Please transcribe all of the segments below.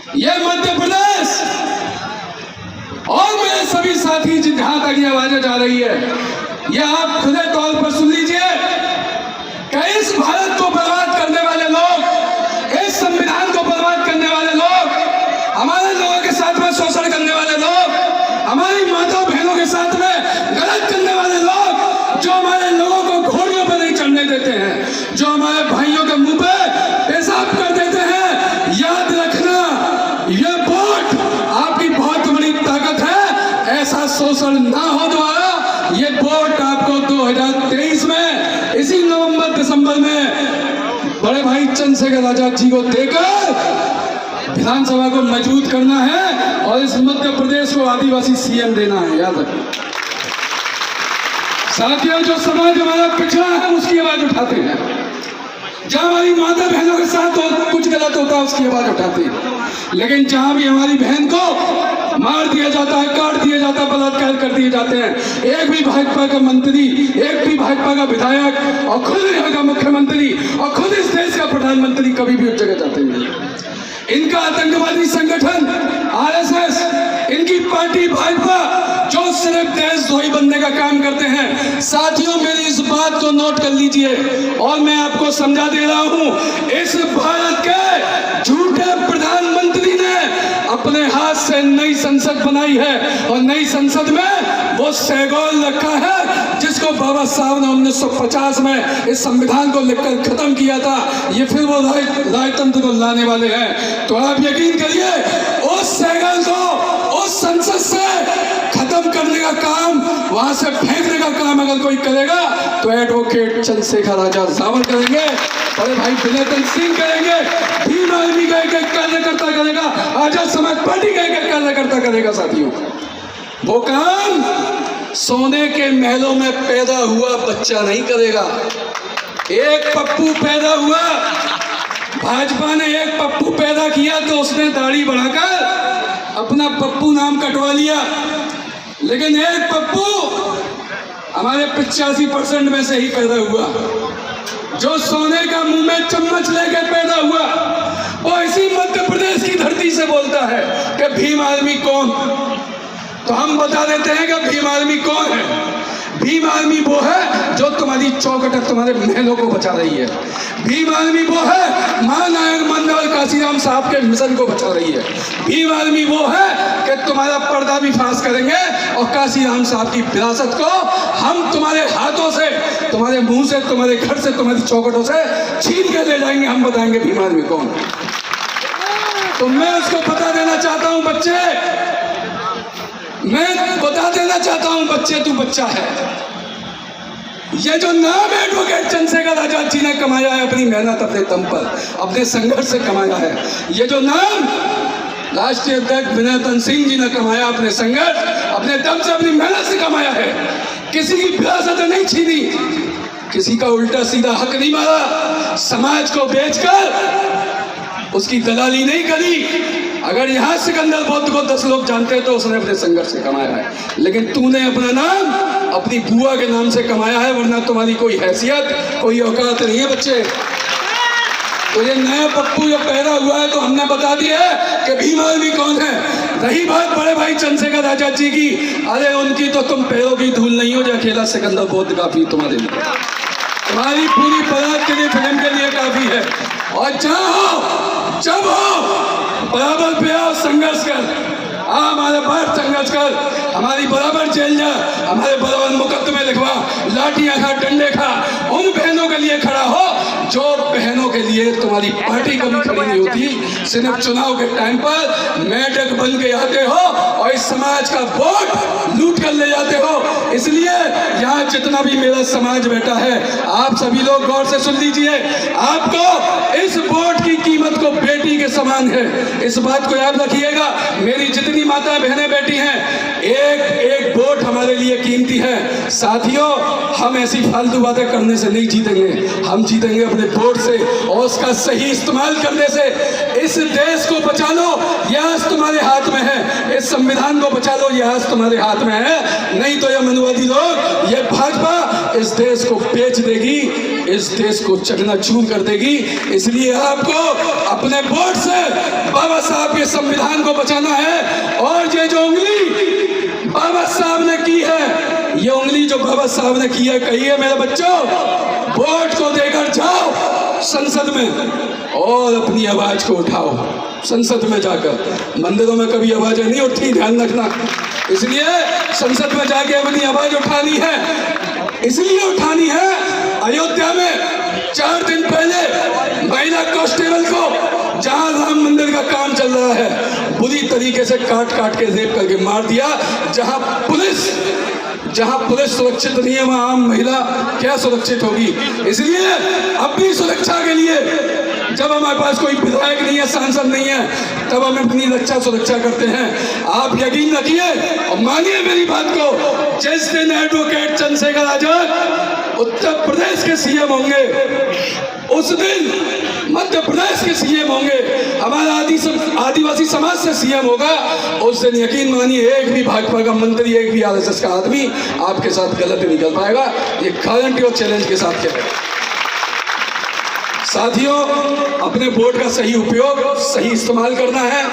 ये मध्य प्रदेश और मेरे सभी साथी जहां तक ये आवाजें जा रही है, ये आप खुले तौर पर सुन लीजिए कि इस भारत को बर्बाद करने वाले लोग, इस संविधान को बर्बाद करने वाले लोग, हमारे लोगों के साथ में शोषण करने वाले लोग, हमारी माता बहनों के साथ में गलत करने वाले लोग, जो हमारे लोगों को घोड़ियों पर नहीं चढ़ने देते हैं, जो हमारे भाइयों के मुंह पे पेशाब कर देते हैं, याद रखना ये वोट आपकी बहुत बड़ी ताकत है। ऐसा शोषण ना हो दोबारा। ये वोट आपको 2023 में इसी नवंबर दिसंबर में बड़े भाई चंद्रशेखर आजाद जी को देकर विधानसभा को मजबूत करना है और इस मध्य प्रदेश को आदिवासी सीएम देना है। याद रखना साथियों, जो समाज हमारा पिछड़ा है उसकी आवाज उठाते हैं, जहां हमारी माता बहनों के साथ कुछ गलत होता है उसकी आवाज उठाते हैं, लेकिन जहां भी हमारी बहन को मार दिया जाता है, काट दिया जाता है, बलात्कार कर दिए जाते हैं, एक भी भाजपा का मंत्री, एक भी भाजपा का विधायक और खुद यहाँ का मुख्यमंत्री और खुद इस देश का प्रधानमंत्री कभी भी उस जगह जाते नहीं। इनका आतंकवादी संगठन आरएसएस, इनकी पार्टी भाजपा जो सिर्फ देशद्रोही बनने का काम करते हैं। साथियों, मेरी इस बात को नोट कर लीजिए और मैं आपको समझा दे रहा हूं, इस भारत के झूठे प्रधानमंत्री ने अपने हाथ से नई संसद बनाई है और नई संसद में वो सैगोल रखा है जिसको बाबा साहब ने 1950 में इस संविधान को लिखकर खत्म किया था। ये फिर वो राजतंत्र को लाने वाले हैं। तो आप यकीन करिए, उस सैगोल को उस संसद से खत्म करने का काम, वहां से फेंकने का काम अगर कोई करेगा तो एडवोकेट चंद्रशेखर आजाद सावरकर करेंगे, बड़े भाई विनय सिंह करेंगे, भीम आर्मी का एक कार्यकर्ता करेगा, आजाद समाज पार्टी का एक कार्यकर्ता करेगा। साथियों, वो काम सोने के महलों में पैदा हुआ बच्चा नहीं करेगा। एक पप्पू पैदा हुआ, भाजपा ने एक पप्पू पैदा किया तो उसने दाढ़ी बढ़ाकर अपना पप्पू नाम कटवा लिया, लेकिन एक पप्पू हमारे 85% में से ही पैदा हुआ, जो सोने का मुंह में चम्मच लेके पैदा हुआ, वो इसी मध्य प्रदेश की धरती से बोलता है कि भीम आर्मी कौन। तो हम बता देते हैं कि भीम आर्मी कौन है। भीम आर्मी वो है जो तुम्हारी चौखट, तुम्हारे महलों को बचा रही है। भीम आर्मी वो है महानायक मनोहर काशीराम साहब के मिशन को बचा रही है। भीम आर्मी वो है कि तुम्हारा पर्दा भी फांस करेंगे और काशीराम साहब की विरासत को हम तुम्हारे हाथों से, तुम्हारे मुंह से, तुम्हारे घर से, तुम्हारी चौखटों से छीन के ले जाएंगे। हम बताएंगे भीम आर्मी कौन। तो मैं उसको बता देना चाहता हूं बच्चे, मैं बता देना चाहता हूं बच्चे, तू बच्चा है। ये जो नाम एडवोकेट चंद्रशेखर आजाद जी ने कमाया है अपनी मेहनत, अपने दम पर, अपने संघर्ष से कमाया है, ये जो नाम राष्ट्रीय अध्यक्ष विनय सिंह जी ने कमाया अपने संघर्ष, अपने दम से, अपनी मेहनत से कमाया है। किसी की विरासत नहीं छीनी, किसी का उल्टा सीधा हक नहीं मारा, समाज को बेचकर उसकी दलाली नहीं करी। अगर यहाँ सिकंदर बौद्ध को 10 लोग जानते हैं तो उसने अपने संघर्ष से कमाया है, लेकिन तूने अपना नाम अपनी बुआ के नाम से कमाया है, वरना तुम्हारी कोई हैसियत, कोई औकात नहीं है बच्चे। तो ये नया पप्पू जो पैदा हुआ है तो हमने बता दिया है कि भीम आर्मी कौन है। रही बात बड़े भाई चंद्रशेखर आजाद जी की, अरे उनकी तो तुम पैरों की धूल नहीं हो, जो अकेला सिकंदर बौद्ध काफी तुम्हारे लिए, तुम्हारी पूरी बारात के लिए, फिल्म के लिए काफी है। और जहाँ हो, जब हो, बराबर पे आओ, संघर्ष कर, हमारे बाहर संघर्ष कर, हमारी बराबर जेल जा, हमारे बराबर मुकदमे लिखवा, लाठियां खा, डंडे खा, उन बहनों के लिए खड़ा हो जो बहनों के लिए तुम्हारी पार्टी कभी खड़ी नहीं होती। सिर्फ चुनाव के टाइम पर मेढक बन के आते हो और इस समाज का वोट लूट कर ले जाते हो। इसलिए यहाँ जितना भी मेरा समाज बैठा है, आप सभी लोग गौर से सुन लीजिए, आपको इस वोट की कीमत को बेटी के समान है, इस बात को याद रखिएगा। मेरी जितनी माता बहनें बैठी हैं, एक एक वोट हमारे लिए कीमती है। साथियों, हम ऐसी फालतू बातें करने से नहीं जीतेंगे, हम जीतेंगे अपने वोट से और उसका सही इस्तेमाल करने से। इस देश को बचा लो, यह आज तुम्हारे हाथ में है। इस संविधान को बचा लो, यह आज तुम्हारे हाथ में है। नहीं तो ये मनुवादी लोग, ये भाजपा इस देश को बेच देगी, इस देश को चकनाचूर कर देगी। इसलिए आपको अपने वोट से बाबा साहब के संविधान को बचाना है। और ये जो उंगली बाबा साहब ने की है, ये उंगली जो बाबा साहब ने की है, कही है मेरे बच्चों, वोट को देकर जाओ संसद में और अपनी आवाज को उठाओ। संसद में जाकर, मंदिरों में कभी आवाजें नहीं उठी, ध्यान रखना। इसलिए संसद में जाके अपनी आवाज उठानी है। इसलिए उठानी है, अयोध्या में 4 दिन पहले महिला कांस्टेबल को, जहां राम मंदिर का काम चल रहा है, बुरी तरीके से काट काट के रेप करके मार दिया। जहां पुलिस सुरक्षित नहीं है, वहां आम महिला क्या सुरक्षित होगी। इसलिए अपनी सुरक्षा के लिए, जब हमारे पास कोई विधायक नहीं है, सांसद नहीं है, तब हम अपनी रक्षा सुरक्षा करते हैं। आप यकीन रखिए और मानिए मेरी बात को, जिस दिन एडवोकेट चंद्रशेखर आजाद उत्तर प्रदेश के सीएम होंगे, उस दिन मध्य प्रदेश के सीएम होंगे, हमारा आदिवासी समाज से सीएम होगा, उस दिन यकीन मानिए एक भी भाजपा का मंत्री, एक भी आरएसएस का आदमी आपके साथ गलत नहीं कर पाएगा। ये गारंटी और चैलेंज के साथ कह रहे हैं। साथियों, अपने वोट का सही उपयोग, सही इस्तेमाल करना है।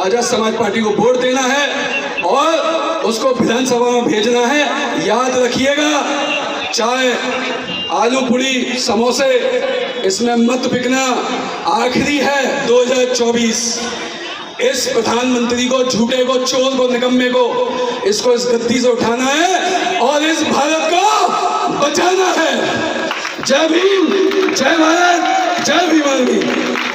आजाद समाज पार्टी को वोट देना है और उसको विधानसभा में भेजना है। याद रखिएगा, चाय, आलू पूड़ी, समोसे, इसमें मत बिकना। आखिरी है 2024। इस प्रधानमंत्री को, झूठे को, चोर को, निकम्मे को, इसको इस गद्दी से उठाना है और इस भारत को बचाना है। जय भीम, जय भारत, जय भीम।